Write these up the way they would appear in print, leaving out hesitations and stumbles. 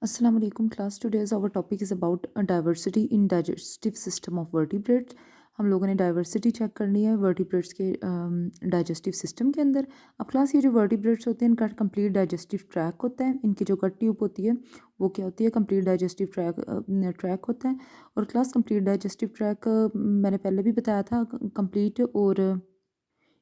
Assalamu alaikum class. Today's our topic is about diversity in digestive system of vertebrates. हम लोगों ने diversity check करनी है vertebrates के डाइजेस्टिव सिस्टम के अंदर. अब क्लास ये जो वर्टिब्रेट्स होते हैं इनका कंप्लीट डाइजेस्टिव ट्रैक होता है. इनकी जो गट ट्यूब होती है वो क्या होती है, कंप्लीट डाइजेस्टिव ट्रैक होता है. और क्लास कंप्लीट डाइजेस्टिव ट्रैक मैंने पहले भी बताया था, कंप्लीट और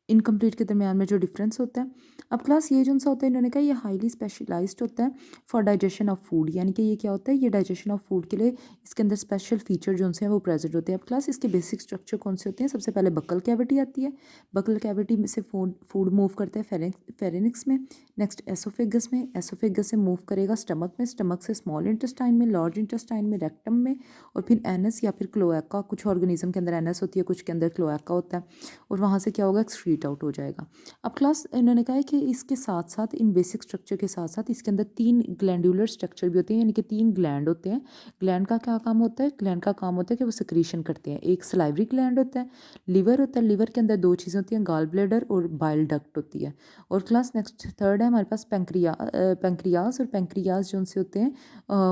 इनकम्प्लीट के दरमियान में जो डिफरेंस होता है. अब क्लास ये जो सा होता है, इन्होंने कहा ये हाईली स्पेशलाइज्ड होता है फॉर डाइजेशन ऑफ फूड. यानी कि ये क्या होता है, ये डाइजेशन ऑफ फूड के लिए इसके अंदर स्पेशल फीचर जो हैं वो प्रेजेंट होते हैं. अब क्लास इसके बेसिक स्ट्रक्चर कौन से होते हैं. सबसे पहले बकल कैविटी आती है. बकल कैविटी में से फूड मूव करता है फेरेनिक्स में, नेक्स्ट एसोफेगस में, एसोफेगस से मूव करेगा स्टमक में, स्टमक से स्मॉल इंटेस्टाइन में, लार्ज इंटेस्टाइन में, रेक्टम में, और फिर एनस या फिर क्लोएका. कुछ ऑर्गेनिज्म के अंदर एनस होती है, कुछ के अंदर क्लोएका होता है. और वहाँ से क्या होगा, एक्सक्रीट आउट हो जाएगा. अब क्लास इन्होंने कहा है कि इसके साथ साथ इन बेसिक स्ट्रक्चर के साथ साथ इसके अंदर 3 ग्लैंडुलर स्ट्रक्चर भी होते हैं. यानी कि 3 ग्लैंड होते हैं. ग्लैंड का क्या काम होता है, ग्लैंड का काम होता है कि वो सिक्रीशन करते हैं. एक सलाइवरी ग्लैंड होता है, लिवर होता है. लिवर के अंदर 2 चीज़ें होती हैं, गॉल ब्लैडर और बाइल डक्ट होती है. और क्लास नेक्स्ट थर्ड है हमारे पास पेंक्रियाज. और पेंक्रियाज जो उनसे होते हैं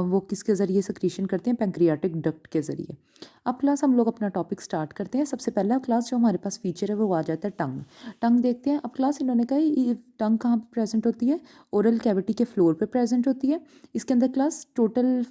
वो किसके ज़रिए सिक्रीशन करते हैं, पेंक्रियाटिक डक्ट के ज़रिए. अब क्लास हम लोग अपना टॉपिक स्टार्ट करते हैं. सबसे पहला क्लास जो हमारे पास फीचर है वो आ जाता है टंग. टंग देखते हैं. अब क्लास इन्होंने कहा ये टंग कहाँ पे प्रेजेंट होती है, ओरल कैविटी के फ्लोर पे प्रेजेंट होती है. इसके अंदर क्लास टोटल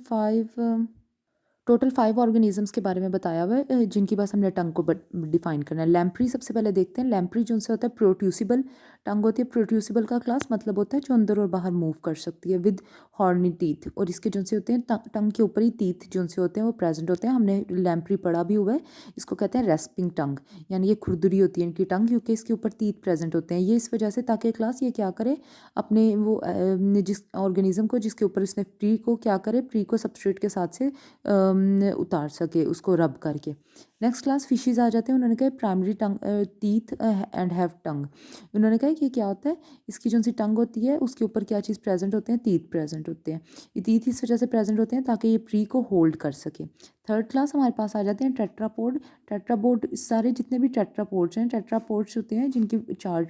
5 ऑर्गेनिजम्स के बारे में बताया हुआ है जिनकी बस हमने टंग को डिफाइन करना है. लैम्प्री सबसे पहले देखते हैं. लैम्प्री जो उनसे होता है प्रोट्यूसिबल टंग होती है. प्रोट्यूसिबल का क्लास मतलब होता है जो अंदर और बाहर मूव कर सकती है विद हॉर्नी टीथ. और इसके जो से होते हैं टंग के ऊपर ही टीथ जो से होते हैं वो प्रेजेंट होते हैं. हमने लैम्प्री पढ़ा भी हुआ है. इसको कहते हैं रेस्पिंग टंग, यानी ये खुरदुरी होती है इनकी टंग क्योंकि इसके ऊपर टीथ प्रेजेंट होते हैं. ये इस वजह से ताकि क्लास ये क्या करे, अपने वो जिस ऑर्गेनिज्म को जिसके ऊपर इसने प्री को क्या करे, प्री को सबस्ट्रेट के साथ से उतार सके उसको रब करके. नेक्स्ट क्लास फिशेज आ जाते हैं. उन्होंने कहा primary tongue teeth and have tongue. उन्होंने कहा कि क्या होता है, इसकी जो सी टंग होती है उसके ऊपर क्या चीज़ प्रेजेंट होते हैं, टीथ प्रेजेंट होते हैं. ये टीथ इस वजह से प्रेजेंट होते हैं ताकि ये प्री को होल्ड कर सके. थर्ड क्लास हमारे पास आ जाते हैं टेट्रापोड. टेट्रापोड सारे जितने भी टेट्रापोड्स हैं, टेट्रापोड्स होते हैं जिनकी 4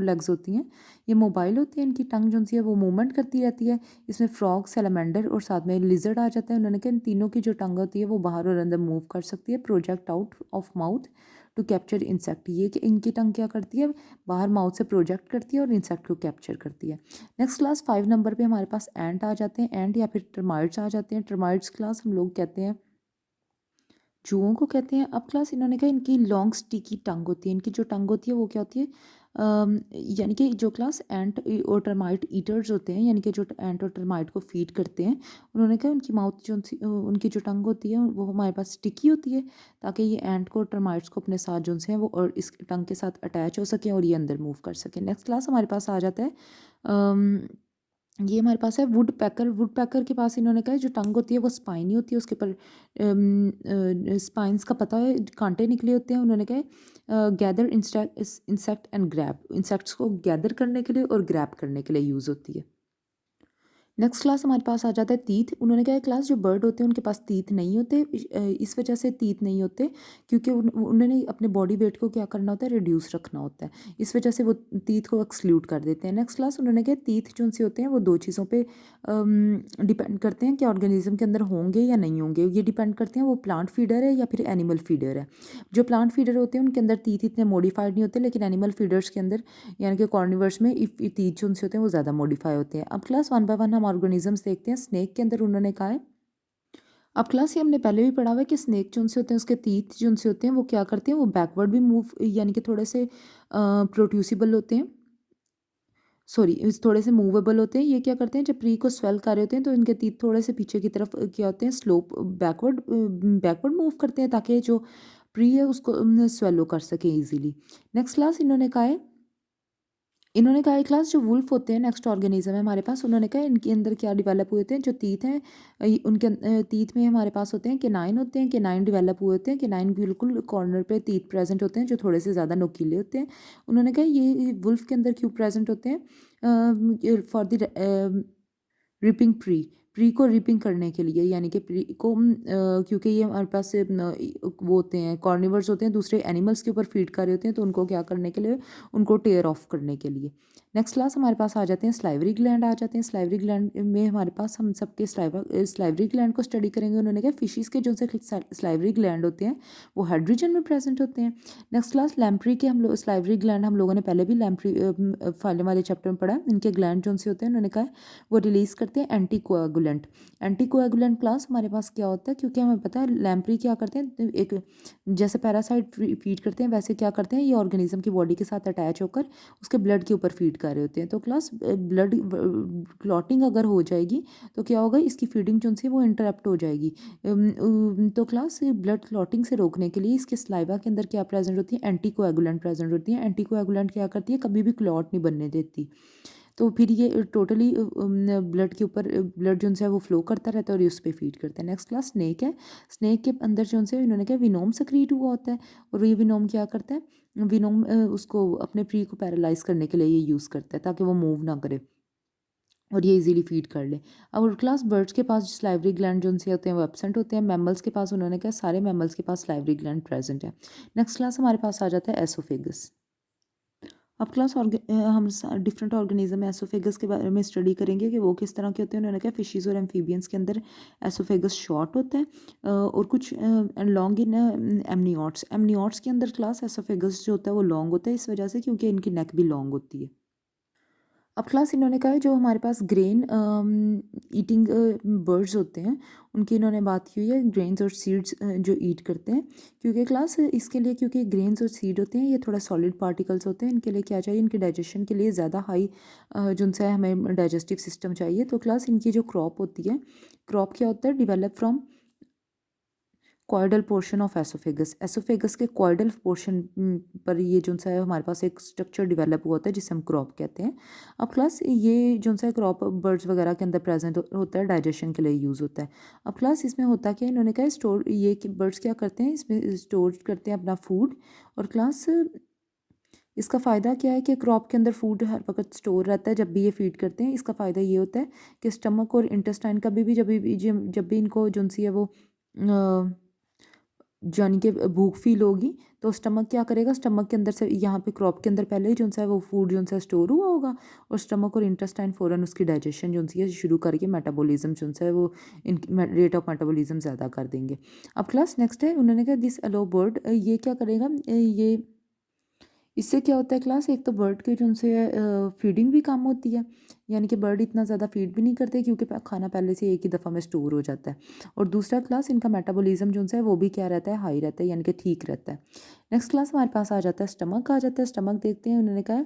लेग्स होती हैं. ये मोबाइल होती है. इनकी टंग जो सी है वो मूवमेंट करती रहती है. इसमें फ्रॉग, सैलमेंडर और साथ में लिजर्ड आ जाता है. उन्होंने कहा इन तीनों की जो टंग होती है वो बाहर और अंदर मूव कर सकती है. Project out of mouth to capture insect. ये कि इनकी टंग क्या करती है, बाहर माउथ से प्रोजेक्ट करती है और इंसेक्ट को कैप्चर करती है. नेक्स्ट क्लास 5 नंबर पे हमारे पास एंट आ जाते हैं. एंट या फिर टर्माइट्स आ जाते हैं. टर्माइट्स क्लास हम लोग कहते हैं चूहों को कहते हैं. अब क्लास इन्होंने कहा इनकी लॉन्ग स्टिकी टंग होती है. इनकी जो टंग होती है वो क्या होती है, यानी कि जो क्लास एंट और टर्माइट ईटर्स होते हैं, यानी कि जो एंट और टर्माइट को फीड करते हैं, उन्होंने कहा उनकी माउथ जो उनकी जो टंग होती है वो हमारे पास स्टिकी होती है ताकि ये एंट को और टर्माइट्स को अपने साथ जो हैं वो और इस टंग के साथ अटैच हो सकें और ये अंदर मूव कर सकें. नेक्स्ट क्लास हमारे पास आ जाता है ये हमारे पास है वुड पैकर. वुड पैकर के पास इन्होंने कहा जो टंग होती है वो स्पाइनी होती है. उसके ऊपर स्पाइंस का पता है, कांटे निकले होते हैं. उन्होंने कहा gather insect and grab. Insects को गैदर करने के लिए और ग्रैब करने के लिए यूज़ होती है. नेक्स्ट क्लास हमारे पास आ जाता है तीत. उन्होंने कहा क्लास जो बर्ड होते हैं उनके पास तीत नहीं होते. इस वजह से तीत नहीं होते क्योंकि उन्होंने अपने बॉडी वेट को क्या करना होता है, रिड्यूस रखना होता है. इस वजह से वो तीत को एक्सक्लूड कर देते हैं. नेक्स्ट क्लास उन्होंने कहा तीत जो से होते हैं वो 2 चीज़ों पे डिपेंड करते हैं कि ऑर्गेनिज्म के अंदर होंगे या नहीं होंगे. ये डिपेंड करते हैं वो प्लांट फीडर है या फिर एनिमल फीडर है. जो प्लांट फीडर होते हैं उनके अंदर तीत इतने मॉडिफाइड नहीं होते, लेकिन एनिमल फीडर्स के अंदर यानी कि कॉर्निवर्स में तीत जो उनसे होते हैं वो ज़्यादा मॉडिफाई होते हैं. अब क्लास 1 बाय 1 हम ऑर्गेनिजम्स देखते हैं. स्नेक के अंदर उन्होंने कहा है, अब क्लास ये हमने पहले भी पढ़ा हुआ है कि स्नेक जो उनसे होते हैं उसके तीत जो उनसे होते हैं वो क्या करते हैं, वो बैकवर्ड भी मूव यानी कि थोड़े से प्रोड्यूसिबल होते हैं, सॉरी थोड़े से मूवेबल होते हैं. ये क्या करते हैं जब प्री को स्वेल कर रहे होते हैं तो इनके तीत थोड़े से पीछे की तरफ क्या होते हैं, स्लोप बैकवर्ड बैकवर्ड मूव करते हैं ताकि जो प्री है उसको स्वेलो कर सके इजीली. नेक्स्ट क्लास इन्होंने कहा क्लास जो वुल्फ होते हैं नेक्स्ट ऑर्गेनिज्म है हमारे पास. उन्होंने कहा इनके अंदर क्या डेवलप हुए होते हैं, जो तीत हैं उनके तीत में हमारे पास होते हैं केनाइन होते हैं. केनाइन डेवलप हुए होते हैं. केनाइन बिल्कुल कॉर्नर पे तीत प्रेजेंट होते हैं जो थोड़े से ज़्यादा नोकीले होते हैं. उन्होंने कहा ये वुल्फ के अंदर क्यों प्रेजेंट होते हैं, for the ripping pre. Pre को रिपिंग करने के लिए, यानी कि प्री को क्योंकि ये हमारे पास से वो होते हैं कॉर्निवर्स होते हैं, दूसरे एनिमल्स के ऊपर फीड कर रहे होते हैं, तो उनको क्या करने के लिए, उनको टेयर ऑफ करने के लिए। नेक्स्ट क्लास हमारे पास आ जाते हैं स्लाइवरी ग्लैंड आ जाते हैं। स्लाइवरी ग्लैंड में हमारे पास हम सबके स्लाइवरी ग्लैंड को स्टडी करेंगे। उन्होंने कहा फिशेस के जो से स्लाइवरी ग्लैंड होते हैं वो हेड रीजन में प्रेजेंट होते हैं। नेक्स्ट क्लास लैम्प्री के हम लोग स्लाइवरी ग्लैंड हम लोगों ने पहले भी लैम्प्री फाइलम वाले चैप्टर में पढ़ा है। इनके ग्लैंड जो से होते हैं उन्होंने कहा वो रिलीज करते हैं anti coagulant. Anti coagulant class हमारे पास क्या होता है, क्योंकि हमें पता है लैम्प्री क्या करते हैं, एक जैसे पैरासाइट फीड करते हैं वैसे क्या करते हैं, ये ऑर्गेनिज्म की बॉडी के साथ अटैच होकर उसके ब्लड के ऊपर फीड कर रहे होते हैं। तो क्लास ब्लड क्लॉटिंग अगर हो जाएगी तो क्या होगा, इसकी फीडिंग जो है वो इंटरप्ट हो जाएगी। तो क्लास ब्लड क्लॉटिंग से रोकने के लिए इसके स्लाइवा के अंदर क्या प्रेजेंट होती है, एंटी कोएगुलेंट प्रेजेंट होती है। एंटी कोएगुलेंट क्या करती है, कभी भी क्लॉट नहीं बनने देती। तो फिर ये टोटली ब्लड के ऊपर ब्लड जो है वो फ्लो करता रहता है और उस पर फीड करता है। नेक्स्ट क्लास स्नेक है। स्नेक के अंदर जो है इन्होंने क्या विनोम सक्रीट हुआ होता है, और ये विनोम क्या करता है, विनोम उसको अपने प्री को पैरालाइज करने के लिए ये यूज़ करता है ताकि वो मूव ना करे और ये इजीली फीड कर ले। अब क्लास बर्ड्स के पास स्लाइवरी ग्लैंड जो से होते हैं वो एब्सेंट होते हैं। मैमल्स के पास उन्होंने कहा सारे मैमल्स के पास स्लाइवरी ग्लैंड प्रेजेंट है। नेक्स्ट क्लास हमारे पास आ जाता है एसोफेगस। अब क्लास हम डिफरेंट ऑर्गेनिज्म एसोफेगस के बारे में स्टडी करेंगे कि वो किस तरह के होते हैं। उन्होंने कहा फिशीज़ और एम्फीबियंस के अंदर एसोफेगस शॉर्ट होता है और कुछ लॉन्ग इन एमनियोट्स। एमनियोट्स के अंदर क्लास एसोफेगस जो होता है वो लॉन्ग होता है इस वजह से क्योंकि इनकी नेक भी लॉन्ग होती है। अब क्लास इन्होंने कहा है जो हमारे पास ग्रेन ईटिंग बर्ड्स होते हैं उनकी इन्होंने बात की हुई है, ग्रेन्स और सीड्स जो ईट करते हैं। क्योंकि क्लास इसके लिए, क्योंकि ग्रेन्स और सीड होते हैं ये थोड़ा सॉलिड पार्टिकल्स होते हैं, इनके लिए क्या चाहिए, इनके डाइजेशन के लिए ज़्यादा हाई जिनसे हमें डाइजेस्टिव सिस्टम चाहिए। तो क्लास इनकी जो क्रॉप होती है, क्रॉप क्या होता है, develop from caudal portion of oesophagus. Oesophagus के कॉइडल पोर्शन पर ये जो सा है हमारे पास एक स्ट्रक्चर डेवलप हुआ होता है जिसे हम क्रॉप कहते हैं। अब क्लास ये जो सा क्रॉप बर्ड्स वगैरह के अंदर प्रेजेंट होता है, डाइजेशन के लिए यूज़ होता है। अब क्लास इसमें होता क्या, इन्होंने कहा स्टोर, ये कि बर्ड्स क्या करते हैं इसमें स्टोर करते हैं अपना फूड। और क्लास इसका फ़ायदा क्या है कि क्रॉप के अंदर फूड हर वक्त स्टोर रहता है जब भी ये फीड करते हैं। इसका फ़ायदा ये होता है कि स्टमक और इंटेस्टाइन कभी भी जब भी इनको जो सी है वो यानी कि भूख फील होगी तो स्टमक क्या करेगा, स्टमक के अंदर से यहाँ पे क्रॉप के अंदर पहले ही जो है वो फूड जो है स्टोर हुआ होगा और स्टमक और इंटेस्टाइन फ़ौरन उसकी डाइजेशन जो है शुरू करके मेटाबॉलिज्म जो है वो इन रेट ऑफ मेटाबॉलिज्म ज़्यादा कर देंगे। अब क्लास नेक्स्ट है, उन्होंने कहा दिस अलो बर्ड, ये क्या करेगा, ये इससे क्या होता है क्लास, एक तो बर्ड के जो उनसे फीडिंग भी कम होती है, यानी कि बर्ड इतना ज़्यादा फीड भी नहीं करते क्योंकि खाना पहले से एक ही दफ़ा में स्टोर हो जाता है। और दूसरा क्लास इनका मेटाबॉलिज्म जो है वो भी क्या रहता है, हाई रहता है, यानी कि ठीक रहता है। नेक्स्ट क्लास हमारे पास आ जाता है स्टमक, आ जाता है स्टमक। देखते हैं, उन्होंने कहा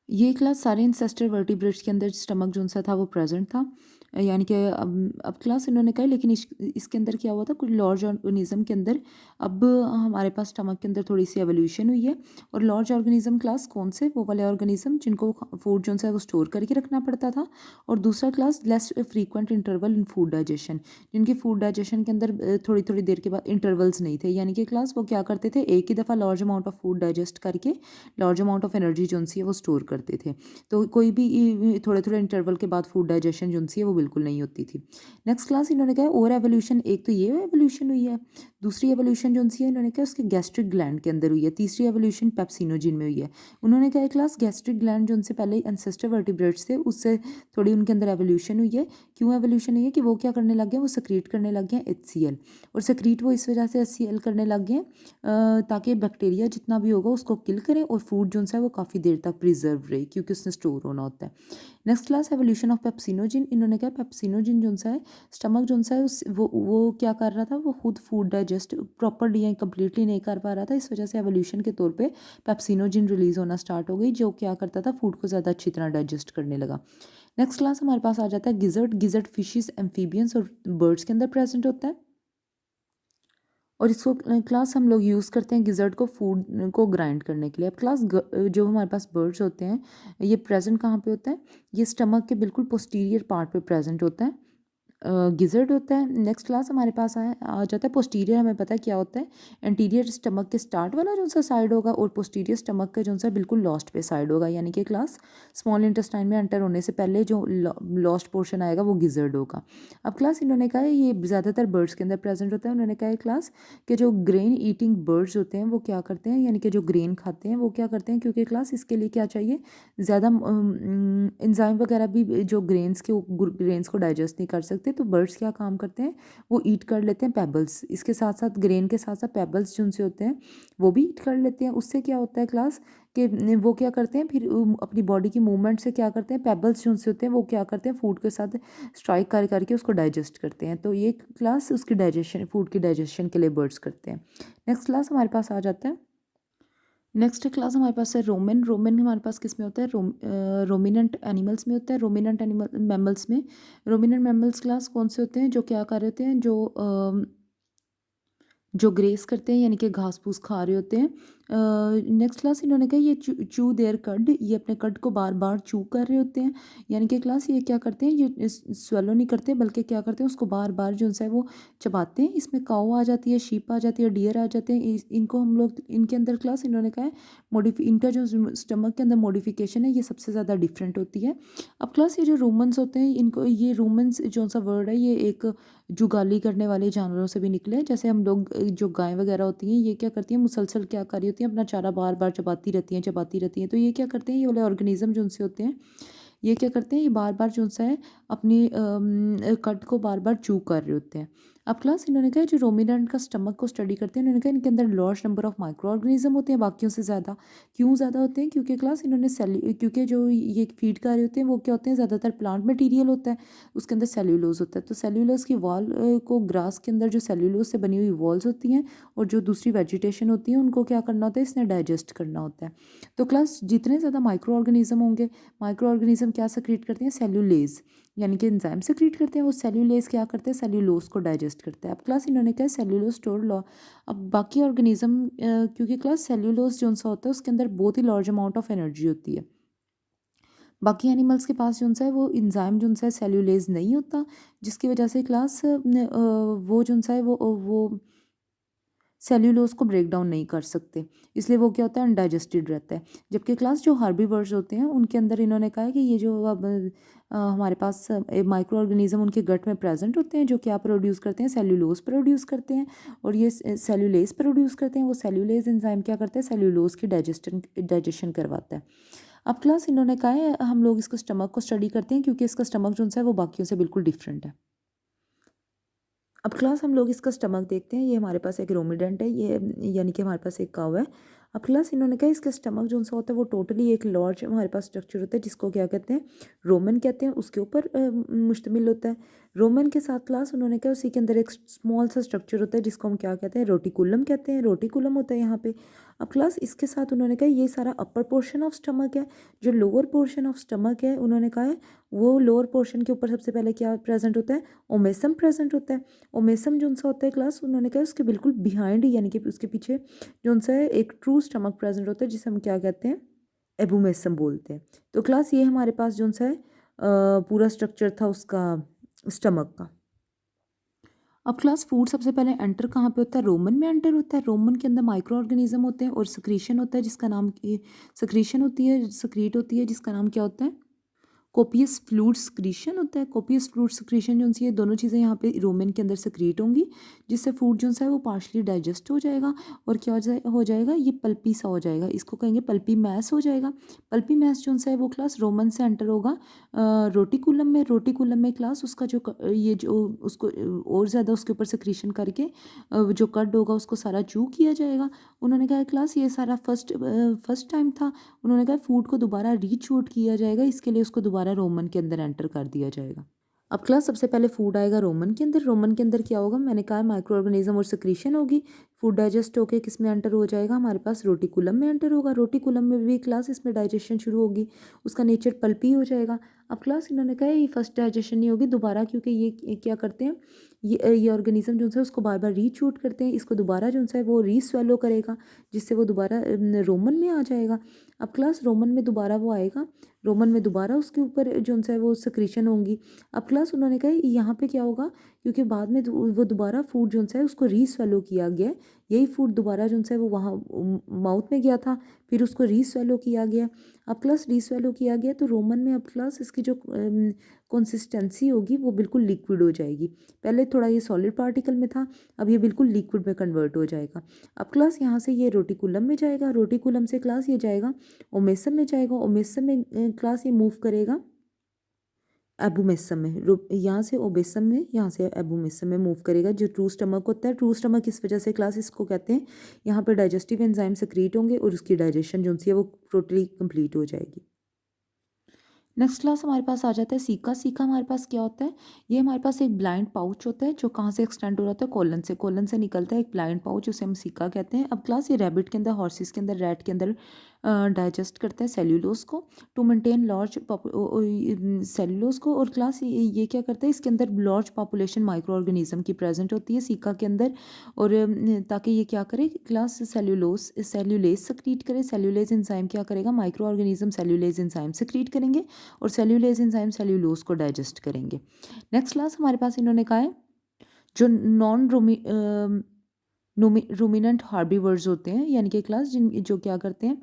ये क्लास सारे इंसेस्टर वर्टिब्रेट्स के अंदर स्टमक जो सा था वो प्रेजेंट था, यानी कि अब क्लास इन्होंने कहा लेकिन इसके अंदर क्या हुआ था, कुछ लार्ज ऑर्गेनिज्म के अंदर अब हमारे पास स्टमक के अंदर थोड़ी सी एवोल्यूशन हुई है। और लार्ज ऑर्गेनिज्म क्लास कौन से, वो वाले ऑर्गेनिज्म जिनको फूड जो है वो स्टोर करके रखना पड़ता था। और दूसरा क्लास लेस फ्रीक्वेंट इंटरवल इन फूड डाइजेशन, जिनकी फूड डाइजेशन के अंदर थोड़ी थोड़ी देर के बाद इंटरवल्स नहीं थे, यानी कि क्लास वो क्या करते थे, एक ही दफ़ा large amount of food digest करके लार्ज अमाउंट ऑफ एनर्जी जो है वो स्टोर करते थे। तो कोई भी थोड़े थोड़े इंटरवल के बाद फूड डाइजेशन जो है वो बिल्कुल नहीं होती थी। नेक्स्ट क्लास इन्होंने कहा और एवोल्यूशन, एक तो ये एवोल्यूशन हुई है, दूसरी एवोल्यूशन जो है इन्होंने कहा उसके गैस्ट्रिक ग्लैंड के अंदर हुई है, तीसरी एवोल्यूशन पेप्सिनोजिन में हुई है। उन्होंने कहा क्लास गैस्ट्रिक ग्लैंड जो उनसे पहले एंसेस्टर वर्टिब्रेट्स थे उससे थोड़ी उनके अंदर एवोल्यूशन हुई है। क्यों एवोल्यूशन हुई है कि वो क्या करने लग गए, वो सक्रीट करने लग गए HCl। और सक्रीट वो इस वजह से HCl करने लग गए ताकि बैक्टीरिया जितना भी होगा उसको किल करें और फूड जो है वो काफ़ी देर तक प्रिजर्व रहे क्योंकि उसने स्टोर होना होता है। Next class evolution of pepsinogen, इन्होंने कहा पेप्सिनोजिन जो है स्टमक जो है वो क्या कर रहा था, वो खुद फूड डाइजेस्ट प्रॉपरली या कम्प्लीटली नहीं कर पा रहा था, इस वजह से एवोल्यूशन के तौर पे पेप्सिनोजिन रिलीज होना स्टार्ट हो गई जो क्या करता था, फूड को ज़्यादा अच्छी तरह डाइजेस्ट करने लगा। नेक्स्ट क्लास हमारे पास आ जाता है गिजर्ड। गिजर्ड फिशेस एम्फीबियंस और बर्ड्स के अंदर प्रेजेंट होता है और इसको क्लास हम लोग यूज़ करते हैं गिजर्ड को फूड को ग्राइंड करने के लिए। अब क्लास जो हमारे पास बर्ड्स होते हैं ये प्रेजेंट कहाँ पे होता है, ये स्टमक के बिल्कुल पोस्टीरियर पार्ट पे प्रेजेंट होता है। गिजर्ड होता है। नेक्स्ट क्लास हमारे पास आ जाता है पोस्टीरियर। हमें पता है क्या होता है, एंटीरियर स्टमक के स्टार्ट वाला जो सा साइड होगा और पोस्टीरियर स्टमक का जो सा बिल्कुल लास्ट पे साइड होगा, यानी कि क्लास स्मॉल इंटेस्टाइन में एंटर होने से पहले जो लास्ट पोर्शन आएगा वो गिजर्ड होगा। अब क्लास इन्होंने कहा है ये ज़्यादातर बर्ड्स के अंदर प्रेजेंट होता है। उन्होंने कहा है क्लास कि जो ग्रेन ईटिंग बर्ड्स होते हैं वो क्या करते हैं, यानी कि जो ग्रेन खाते हैं वो क्या करते हैं, क्योंकि क्लास इसके लिए क्या चाहिए, ज़्यादा एंजाइम वगैरह भी जो ग्रेन्स को डाइजेस्ट नहीं कर सकते, तो बर्ड्स क्या काम करते हैं, वो ईट कर लेते हैं पेबल्स। इसके साथ साथ ग्रेन के साथ साथ पेबल्स जो उनसे होते हैं वो भी ईट कर लेते हैं। उससे क्या होता है क्लास कि वो क्या करते हैं फिर अपनी बॉडी की मूवमेंट से क्या करते हैं, पेबल्स जो उनसे होते हैं वो क्या करते हैं, फूड के साथ स्ट्राइक कर करके उसको डाइजेस्ट करते हैं। तो ये क्लास उसकी डाइजेशन, फूड की डाइजेशन के लिए बर्ड्स करते हैं। नेक्स्ट क्लास हमारे पास आ जाता है, नेक्स्ट क्लास हमारे पास है रोमिन। रोमिन हमारे पास किस में होता है, रोमिनेंट एनिमल्स में होता है। रोमिनेंट एनिमल मैमल्स में, रोमिनेंट मैमल्स क्लास कौन से होते हैं, जो क्या कर रहे होते हैं, जो ग्रेस करते हैं, यानी कि घास फूस खा रहे होते हैं। नेक्स्ट क्लास इन्होंने कहा ये चू देयर कड, ये अपने कड को बार बार चू कर रहे होते हैं, यानी कि क्लास ये क्या करते हैं, ये स्वेलो नहीं करते बल्कि क्या करते हैं, उसको बार बार जो है वो चबाते हैं। इसमें काऊ आ जाती है, शीप आ जाती है, डियर आ जाते हैं। इनको हम लोग इनके अंदर क्लास इन्होंने कहा है इनका जो स्टमक के अंदर मॉडिफिकेशन है ये सबसे ज़्यादा डिफरेंट होती है। अब क्लास ये जो रूमन्स होते हैं, इनको ये रूमन्स जो सा वर्ड है ये एक जुगाली करने वाले जानवरों से भी निकले हैं। जैसे हम लोग जो गाय वगैरह होती हैं ये क्या करती हैं, मुसलसल क्या कर रही होती हैं, अपना चारा बार बार चबाती रहती हैं, चबाती रहती हैं। तो ये क्या करते हैं, ये वाले ऑर्गेनिज्म जो उनसे होते हैं ये क्या करते हैं, ये बार बार जो सा है अपनी कट को बार बार चू कर रहे होते हैं। अब क्लास इन्होंने कहा जो रोमिनेंट का स्टमक को स्टडी करते हैं, इन्होंने कहा इनके अंदर large number of micro organism होते हैं बाकियों से ज़्यादा। क्यों ज़्यादा होते हैं, क्योंकि क्लास इन्होंने क्योंकि जो ये फीड कर रहे होते हैं वो क्या होते हैं, ज़्यादातर प्लांट मटीरियल होता है, उसके अंदर सेल्यूलोज होता है। तो सेल्यूलोज की वॉल को, ग्रास के अंदर जो सेल्यूलोज से बनी हुई वॉल्स होती हैं और जो दूसरी वेजिटेशन होती है उनको क्या करना होता है, इसने डाइजेस्ट करना होता है। तो क्लास जितने ज़्यादा माइक्रो ऑर्गेनिज्म होंगे, माइक्रो ऑर्गेनिज्म क्या सेक्रेट करते हैं, सेल्यूलेज, यानी कि एंजाइम सेक्रेट करते हैं। वो सेल्यूलेज क्या करते हैं, सेल्यूलोज को डाइजेस्ट करते हैं। अब क्लास इन्होंने कहा सेल्यूलोज स्टोर लॉ। अब बाकी ऑर्गेनिज्म क्योंकि क्लास सेल्यूलोज जो सा होता है उसके अंदर बहुत ही लार्ज अमाउंट ऑफ एनर्जी होती है। बाकी एनिमल्स के पास जो सा है वो एंजाइम जो सा है सेल्यूलेज नहीं होता, जिसकी वजह से क्लास वो जो सा है वो सेल्यूलोज को ब्रेक डाउन नहीं कर सकते, इसलिए वो क्या होता है, अनडाइजेस्टेड रहता है। जबकि क्लास जो हार्बीवर्स होते हैं उनके अंदर इन्होंने कहा है कि ये जो अब हमारे पास माइक्रो ऑर्गेनिज्म उनके गट में प्रेजेंट होते हैं, जो क्या प्रोड्यूस करते हैं, सेल्यूलोज प्रोड्यूस करते हैं। और ये सेल्यूलेज प्रोड्यूस करते हैं, वो सेल्यूलेज एंजाइम क्या करते हैं, सेल्यूलोज की डाइजेशन करवाता है। अब क्लास इन्होंने कहा है हम लोग इसको स्टमक को स्टडी करते हैं, क्योंकि इसका स्टमक जो है वो बाकियों से बिल्कुल डिफरेंट है। अब क्लास हम लोग इसका स्टमक देखते हैं। ये हमारे पास एक रोमिडेंट है, ये यानी कि हमारे पास एक काऊ है। अब क्लास इन्होंने कहा इसका स्टमक जो सा होता है वो टोटली एक लार्ज हमारे पास स्ट्रक्चर होता है, जिसको क्या कहते हैं, रोमन कहते हैं, उसके ऊपर मुश्तमिल होता है। रोमन के साथ क्लास उन्होंने कहा उसी के अंदर एक स्मॉल सा स्ट्रक्चर होता है जिसको हम क्या कहते हैं, रोटिकुलम कहते हैं, रोटिकुलम होता है यहाँ पे। अब क्लास इसके साथ उन्होंने कहा ये सारा अपर पोर्शन ऑफ स्टमक है। जो लोअर पोर्शन ऑफ स्टमक है उन्होंने कहा है वो लोअर पोर्शन के ऊपर सबसे पहले क्या प्रेजेंट होता है, ओमेसम प्रेजेंट होता है। ओमेसम जो सा होता है क्लास उन्होंने कहा उसके बिल्कुल बिहाइंड, यानी कि उसके पीछे जो सा है एक ट्रू स्टमक प्रेजेंट होता है, जिसे हम क्या कहते हैं, एबुमेसम बोलते हैं। तो क्लास ये हमारे पास जो सा है पूरा स्ट्रक्चर था उसका स्टमक का। अब क्लास फूड सबसे पहले एंटर कहाँ पे होता है, रोमन में एंटर होता है। रोमन के अंदर माइक्रो ऑर्गेनिज्म होते हैं और सक्रीशन होता है जिसका नाम, सक्रीशन होती है, सक्रीट होती है जिसका नाम क्या होता है, कोपियस फ्लूइड सक्रीशन होता है। कोपियस फ्लूइड सक्रीशन जो सी ये दोनों चीज़ें यहाँ पे रोमन के अंदर सक्रीट होंगी, जिससे फूड जो है वो पार्शली डाइजेस्ट हो जाएगा और क्या हो जाएगा, ये पल्पी सा हो जाएगा, इसको कहेंगे पल्पी मैस हो जाएगा। पल्पी मैस जो है वो क्लास रोमन से एंटर होगा रोटिकुलम में। रोटिकुलम में क्लास उसका जो ये जो उसको और ज़्यादा उसके ऊपर सक्रीशन करके जो कड होगा उसको सारा चू किया जाएगा। उन्होंने कहा क्लास ये सारा फर्स्ट टाइम था। उन्होंने कहा फूड को दोबारा रीशूट किया जाएगा, इसके लिए उसको दोबारा रोमन के अंदर एंटर कर दिया जाएगा। अब क्लास सबसे पहले फूड आएगा रोमन के अंदर। रोमन के अंदर क्या होगा, मैंने कहा माइक्रो ऑर्गेनिज्म और सक्रीशन होगी। फूड डाइजेस्ट होके किस में एंटर हो जाएगा, हमारे पास रोटिकुलम में एंटर होगा। रोटिकुलम में भी क्लास इसमें डाइजेशन शुरू होगी, उसका नेचर पल्पी हो जाएगा। अब क्लास इन्होंने कहा ये फर्स्ट डाइजेशन नहीं होगी दोबारा, क्योंकि ये क्या करते हैं, ये ऑर्गेनिज्म जो है उसको बार बार रीशूट करते हैं, इसको दोबारा जो है वो रीस्वेलो करेगा, जिससे वो दोबारा रोमन में आ जाएगा। अब क्लास रोमन में दोबारा वो आएगा, रोमन में दोबारा उसके ऊपर जो है वो सक्रीशन होंगी। अब क्लास उन्होंने कहा यहाँ पे क्या होगा, क्योंकि बाद में वो दोबारा फूड जो है उसको रीस्वेलो किया गया, यही फूड दोबारा जो है वो वहाँ माउथ में गया था, फिर उसको रीस्वेलो किया गया। अब क्लास रीस्वेलो किया गया तो रोमन में अब क्लास इसकी जो कंसिस्टेंसी होगी वो बिल्कुल लिक्विड हो जाएगी। पहले थोड़ा ये सॉलिड पार्टिकल में था, अब ये बिल्कुल लिक्विड में कन्वर्ट हो जाएगा। अब क्लास यहाँ से ये रोटिकुलम में जाएगा, रोटिकुलम से क्लास ये जाएगा ओमेसम में जाएगा, ओमेसम में क्लास ये मूव करेगा एबुमेसम में, यहाँ से ओबेसम में, यहाँ से एबुमेसम में मूव करेगा। जो ट्रू स्टमक होता है, ट्रू स्टमक इस वजह से क्लास इसको कहते हैं, यहाँ पे डाइजेस्टिव एंजाइम सक्रीट होंगे और उसकी डाइजेशन जो है वो टोटली कंप्लीट हो जाएगी। नेक्स्ट क्लास हमारे पास आ जाता है सीका। सीका हमारे पास क्या होता है, ये हमारे पास एक ब्लाइंड पाउच होता है जो कहाँ से एक्सटेंड हो रहा होता है, कोलन से निकलता है एक ब्लाइंड पाउच, उसे हम सीका कहते हैं। अब क्लास ये रैबिट के अंदर, हॉर्सेस के अंदर, रैट के अंदर डाइजेस्ट करता है सेल्यूलोज को टू मेंटेन लार्ज सेल्यूलोज को। और क्लास ये क्या करता है, इसके अंदर लार्ज पॉपुलेशन माइक्रो ऑर्गेनिज्म की प्रेजेंट होती है सीका के अंदर, और ताकि ये क्या करे, क्लास सेल्यूलेज सक्रीट करे। सेल्यूलेज एंजाइम क्या करेगा, micro organism cellulase enzyme secrete करेंगे और सेल्यूलेज एंजाइम सेल्यूलोज को डाइजेस्ट करेंगे। नेक्स्ट क्लास हमारे पास इन्होंने कहा है जो नॉन रूमिनेंट हार्बीवर्स होते हैं, यानी कि क्लास जिन जो क्या करते हैं,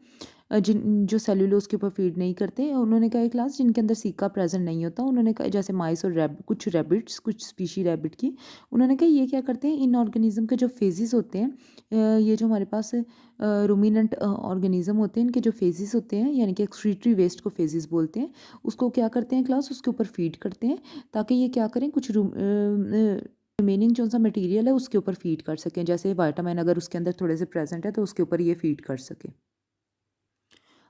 जिन जो सेल्यूलोज के ऊपर फीड नहीं करते, उन्होंने कहा क्लास जिनके अंदर सीका प्रेजेंट नहीं होता। उन्होंने कहा जैसे माइस और कुछ रैबिट्स, कुछ स्पीशी रैबिट की, उन्होंने कहा ये क्या करते हैं, इन ऑर्गेनिज्म के जो फेजेस होते हैं, ये जो हमारे पास रूमिनेंट ऑर्गेनिज्म होते हैं, इनके जो फेजेस होते हैं, यानी कि एक्सक्रीटरी वेस्ट को फेजेस बोलते हैं, उसको क्या करते हैं क्लास, उसके ऊपर फीड करते हैं ताकि ये क्या करें, कुछ रिमेनिंग जो सा मटेरियल है उसके ऊपर फीड कर सकें। जैसे वाइटामिन अगर उसके अंदर थोड़े से प्रेजेंट है तो उसके ऊपर ये फीड कर सके।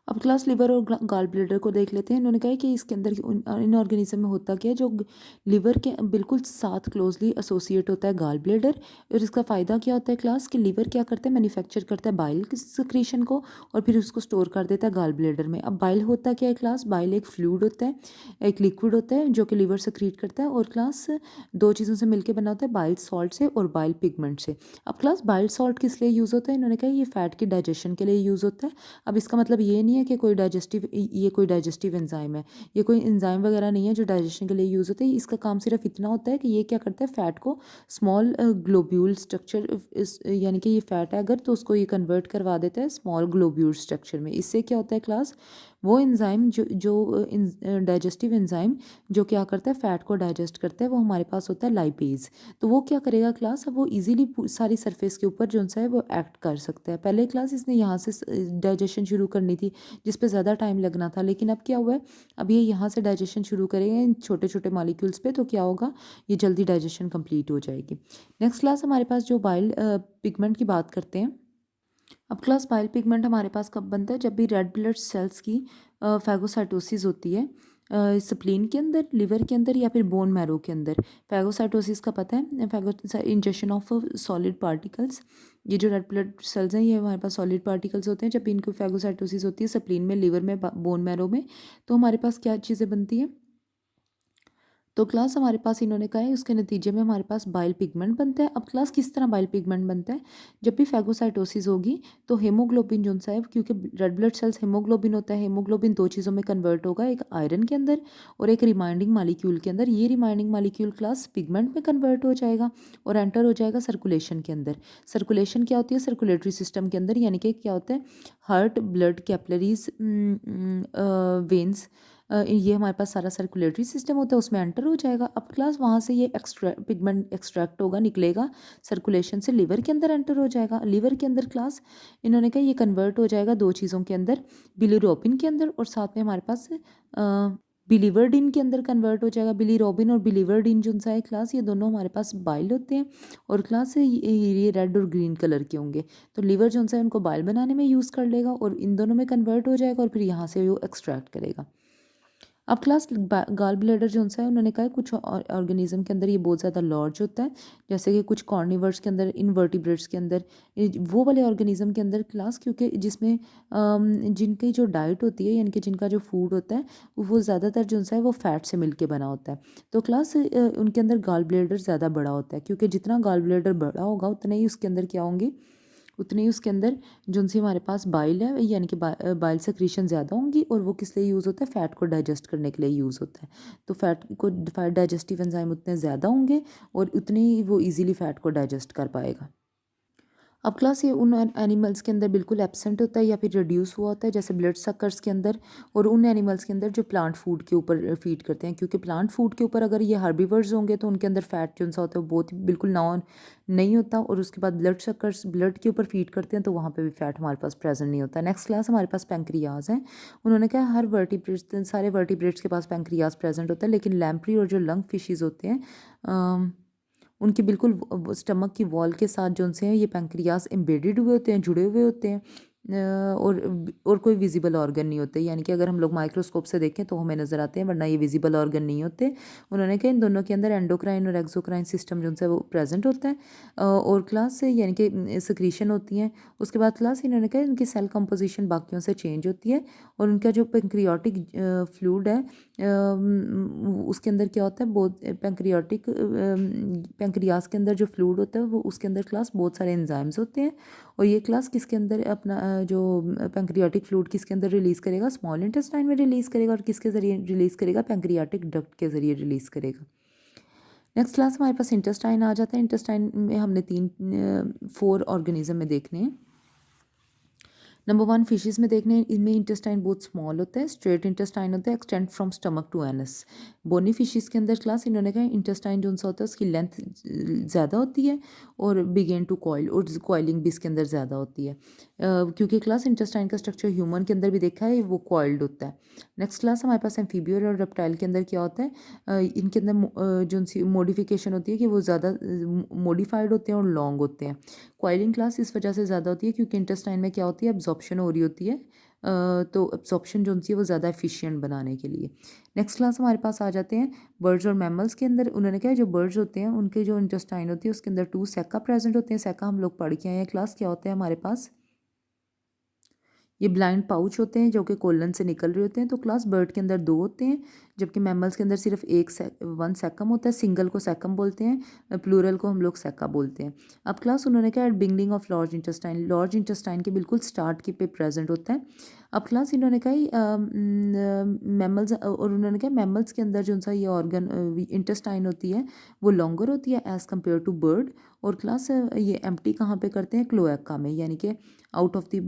अब क्लास लिवर और गाल ब्लैडर को देख लेते हैं। इन्होंने कहा है कि इसके अंदर इन ऑर्गेनिज्म में होता क्या है, जो लिवर के बिल्कुल साथ क्लोजली एसोसिएट होता है गाल ब्लैडर, और इसका फ़ायदा क्या होता है क्लास, कि लिवर क्या करता है, मैन्युफैक्चर करता है बाइल सिक्रीशन को और फिर उसको स्टोर कर देता है गाल ब्लैडर में। अब बाइल होता क्या है क्लास, बाइल एक फ्लूइड होता है, एक लिक्विड होता है जो कि लिवर सिक्रीट करता है, और क्लास दो चीज़ों से मिलकर बना होता है, बाइल सॉल्ट से और बाइल पिगमेंट से। अब क्लास बाइल सॉल्ट किस लिए यूज़ होता है, इन्होंने कहा ये फैट की डाइजेशन के लिए यूज़ होता है। अब इसका मतलब ये नहीं है कि ये कोई डाइजेस्टिव एंजाइम है, ये कोई एंजाइम वगैरह नहीं है जो डाइजेशन के लिए यूज़ होता है। इसका काम सिर्फ इतना होता है कि ये क्या करता है, फैट को स्मॉल ग्लोब्यूल स्ट्रक्चर, यानी कि ये फैट है अगर तो उसको ये कन्वर्ट करवा देता है स्मॉल ग्लोब्यूल स्ट्रक्चर में। इससे क्या होता है क्लास, वो एंजाइम जो डाइजेस्टिव एंजाइम जो क्या करता है, फैट को डाइजेस्ट करता है, वो हमारे पास होता है लाइपेज। तो वो क्या करेगा क्लास, अब वो इजीली सारी सरफेस के ऊपर जो है वो एक्ट कर सकता है। पहले क्लास इसने यहाँ से डाइजेशन शुरू करनी थी जिस पे ज़्यादा टाइम लगना था, लेकिन अब क्या हुआ है, अब ये यहाँ से डाइजेशन शुरू करेंगे इन छोटे छोटे मॉलिक्यूल्स पे, तो क्या होगा, ये जल्दी डाइजेशन कंप्लीट हो जाएगी। नेक्स्ट क्लास हमारे पास जो बाइल पिगमेंट की बात करते हैं। अब क्लास बाइल पिगमेंट हमारे पास कब बनता है, जब भी रेड ब्लड सेल्स की फैगोसाइटोसिस होती है स्प्लीन के अंदर, लिवर के अंदर या फिर बोन मैरो के अंदर। फैगोसाइटोसिस का पता है, इंजेक्शन ऑफ सॉलिड पार्टिकल्स। ये जो रेड ब्लड सेल्स हैं ये हमारे पास सॉलिड पार्टिकल्स होते हैं। जब इनको फैगोसाइटोसिस होती है स्प्लीन में, लिवर में, बोन मैरो में, तो हमारे पास क्या चीज़ें बनती हैं, तो क्लास हमारे पास इन्होंने कहा है उसके नतीजे में हमारे पास बाइल पिगमेंट बनता है। अब क्लास किस तरह बाइल पिगमेंट बनता है, जब भी फैगोसाइटोसिस होगी तो हेमोग्लोबिन जो सा है, क्योंकि रेड ब्लड सेल्स हेमोग्लोबिन होता है, हेमोग्लोबिन दो चीज़ों में कन्वर्ट होगा, एक आयरन के अंदर और एक रिमाइंडिंग मालिक्यूल के अंदर। ये रिमाइंडिंग मालिक्यूल क्लास पिगमेंट में कन्वर्ट हो जाएगा और एंटर हो जाएगा सर्कुलेशन के अंदर। सर्कुलेशन क्या होती है, सर्कुलेटरी सिस्टम के अंदर, यानी कि क्या होता है, हार्ट, ब्लड, कैपिलरीज, वेन्स, ये हमारे पास सारा सर्कुलेटरी सिस्टम होता है, उसमें एंटर हो जाएगा। अब क्लास वहाँ से ये पिगमेंट एक्सट्रैक्ट होगा, निकलेगा सर्कुलेशन से, लिवर के अंदर एंटर हो जाएगा। लिवर के अंदर क्लास इन्होंने कहा ये कन्वर्ट हो जाएगा दो चीज़ों के अंदर, बिलीरोबिन के अंदर और साथ में हमारे पास बिलीवर्डिन के अंदर कन्वर्ट हो जाएगा। बिलीरोबिन और बिलीवर्डिन जो सा है क्लास, ये दोनों हमारे पास बाइल होते हैं और क्लास ये रेड और ग्रीन कलर के होंगे। तो लिवर जो सा है उनको बाइल बनाने में यूज़ कर लेगा और इन दोनों में कन्वर्ट हो जाएगा और फिर यहाँ से वो एक्सट्रैक्ट करेगा। अब क्लास गाल ब्लैडर जो सा है उन्होंने कहा है कुछ ऑर्गेनिज्म के अंदर ये बहुत ज़्यादा लार्ज होता है, जैसे कि कुछ कॉर्निवर्स के अंदर, इनवर्टिब्रेट्स के अंदर, वो वाले ऑर्गेनिज्म के अंदर क्लास, क्योंकि जिसमें जिनकी जो डाइट होती है यानी कि जिनका जो फूड होता है वो ज़्यादातर जो सा है वो फैट से मिलके बना होता है। तो क्लास उनके अंदर गाल ब्लैडर ज़्यादा बड़ा होता है, क्योंकि जितना गाल ब्लैडर बड़ा होगा उतना ही उसके अंदर क्या होंगे, उतनी ही उसके अंदर जो सी हमारे पास बाइल है यानी कि बाइल सेक्रीशन ज़्यादा होंगी, और वो किस लिए यूज़ होता है, फ़ैट को डाइजेस्ट करने के लिए यूज़ होता है। तो फैट डाइजेस्टिव एंजाइम उतने ज़्यादा होंगे और उतनी ही वो इजीली फ़ैट को डाइजेस्ट कर पाएगा। अब क्लास ये उन एनिमल्स के अंदर बिल्कुल एब्सेंट होता है या फिर रिड्यूस हुआ होता है, जैसे ब्लड सक्कर्स के अंदर, और उन एनिमल्स के अंदर जो प्लांट फूड के ऊपर फीड करते हैं, क्योंकि प्लांट फूड के ऊपर अगर ये हार्बीवर्स होंगे तो उनके अंदर फैट जो सा होता है वो बहुत बिल्कुल ना नहीं होता, और उसके बाद ब्लड सक्कर्स ब्लड के ऊपर फीड करते हैं तो वहाँ पे भी फैट हमारे पास प्रेजेंट नहीं होता। नेक्स्ट क्लास हमारे पास पैंक्रियाज है। उन्होंने कहा हर वर्टिब्रेट्स, सारे वर्टिब्रेट्स के पास पैंक्रियाज प्रेजेंट होता है, लेकिन लैम्प्री और जो लंग फिशीज़ होते हैं उनकी बिल्कुल स्टमक की वॉल के साथ जो उनसे हैं ये पैंक्रियाज एम्बेडेड हुए होते हैं, जुड़े हुए होते हैं, और कोई विजिबल ऑर्गन नहीं होते, यानी कि अगर हम लोग माइक्रोस्कोप से देखें तो हमें नज़र आते हैं, वरना ये विजिबल ऑर्गन नहीं होते। उन्होंने कहा इन दोनों के अंदर एंडोक्राइन और एक्सोक्राइन सिस्टम जो उनसे वो प्रेजेंट होता है, और क्लास से यानी कि सिक्रीशन होती हैं। उसके बाद क्लास इन्होंने कहा इनकी सेल कंपोजिशन बाकियों से चेंज होती है, और उनका जो पेंक्रियाटिक फ्लूइड है उसके अंदर क्या होता है, बहुत पेंक्रियास के अंदर जो फ्लूइड होता है वो उसके अंदर क्लास बहुत सारे एंजाइम्स होते हैं, और ये क्लास किसके अंदर अपना जो पैंक्रियाटिक फ्लूइड किसके अंदर रिलीज़ करेगा, स्मॉल इंटेस्टाइन में रिलीज़ करेगा, और किसके ज़रिए रिलीज़ करेगा, पैंक्रियाटिक डक्ट के ज़रिए रिलीज़ करेगा। नेक्स्ट क्लास हमारे पास इंटेस्टाइन आ जाता है। इंटेस्टाइन में हमने 4 ऑर्गेनिज्म में देखने हैं। नंबर 1 फिशेज़ में देखने हैं, इनमें इंटेस्टाइन बहुत स्मॉल होता है, स्ट्रेट इंटेस्टाइन होता है, extend from stomach to anus. Bony fishes के अंदर क्लास इन्होंने कहा इंटेस्टाइन जो सा होता है उसकी लेंथ ज़्यादा होती है, और बिगेन टू कॉइल, और कॉइलिंग भी इसके अंदर ज़्यादा होती है, क्योंकि क्लास इंटेस्टाइन का स्ट्रक्चर ह्यूमन के अंदर भी देखा है वो कॉइल्ड होता है। नेक्स्ट क्लास हमारे पास एम्फीबियर और रेप्टाइल के अंदर क्या होता है, इनके अंदर जो सी मॉडिफिकेशन होती है कि वो ज़्यादा मॉडिफाइड होते हैं और लॉन्ग होते हैं। कॉइलिंग क्लास इस वजह से ज़्यादा होती है क्योंकि इंटेस्टाइन में क्या होती है, एब्जॉर्प्शन हो रही होती है, तो एब्जॉर्प्शन जो होती है वो ज़्यादा एफिशिएंट बनाने के लिए। नेक्स्ट क्लास हमारे पास आ जाते हैं बर्ड्स और मैमल्स के अंदर। उन्होंने कहा जो बर्ड्स होते हैं उनके जो इंटेस्टाइन होती है उसके अंदर 2 सेका प्रेजेंट होते हैं। सेका हम लोग पढ़ के आए हैं क्लास, क्या होते हैं हमारे पास, ये ब्लाइंड पाउच होते हैं जो कि कोलन से निकल रहे होते हैं। तो क्लास बर्ड के अंदर 2 होते हैं, जबकि मैमल्स के अंदर सिर्फ वन सैकम होता है। सिंगल को सैकम बोलते हैं, प्लूरल को हम लोग सैका बोलते हैं। अब क्लास उन्होंने कहा at beginning of large intestine के बिल्कुल स्टार्ट के पे प्रेजेंट होता है। अब क्लास इन्होंने कहा मैमल्स, और उन्होंने कहा मैमल्स के अंदर जो सा ये ऑर्गन इंटेस्टाइन होती है वो लॉन्गर होती है एज़ कम्पेयर टू बर्ड। और क्लास ये एम्प्टी कहाँ पे करते हैं, क्लोएका में, यानी कि आउट ऑफ द,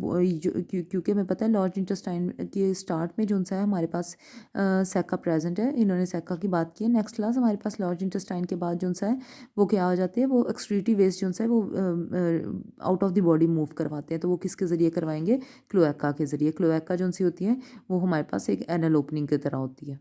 क्योंकि हमें पता है लॉर्ज इंटेस्टाइन के स्टार्ट में जो सा है हमारे पास सैका प्रेजेंट है। इन्होंने सैका की बात की है। नेक्स्ट क्लास हमारे पास लॉर्ज इंटेस्टाइन के बाद जो सा है वो क्या आ जाते हैं, वो एक्सक्रीटिव वेस्ट जो सा है वो out of the body move करवाते हैं। तो वो किसके ज़रिए करवाएंगे, क्लोएका के ज़रिए। क्लोएका जो सी होती है वो हमारे पास एक एनल ओपनिंग की तरह होती है।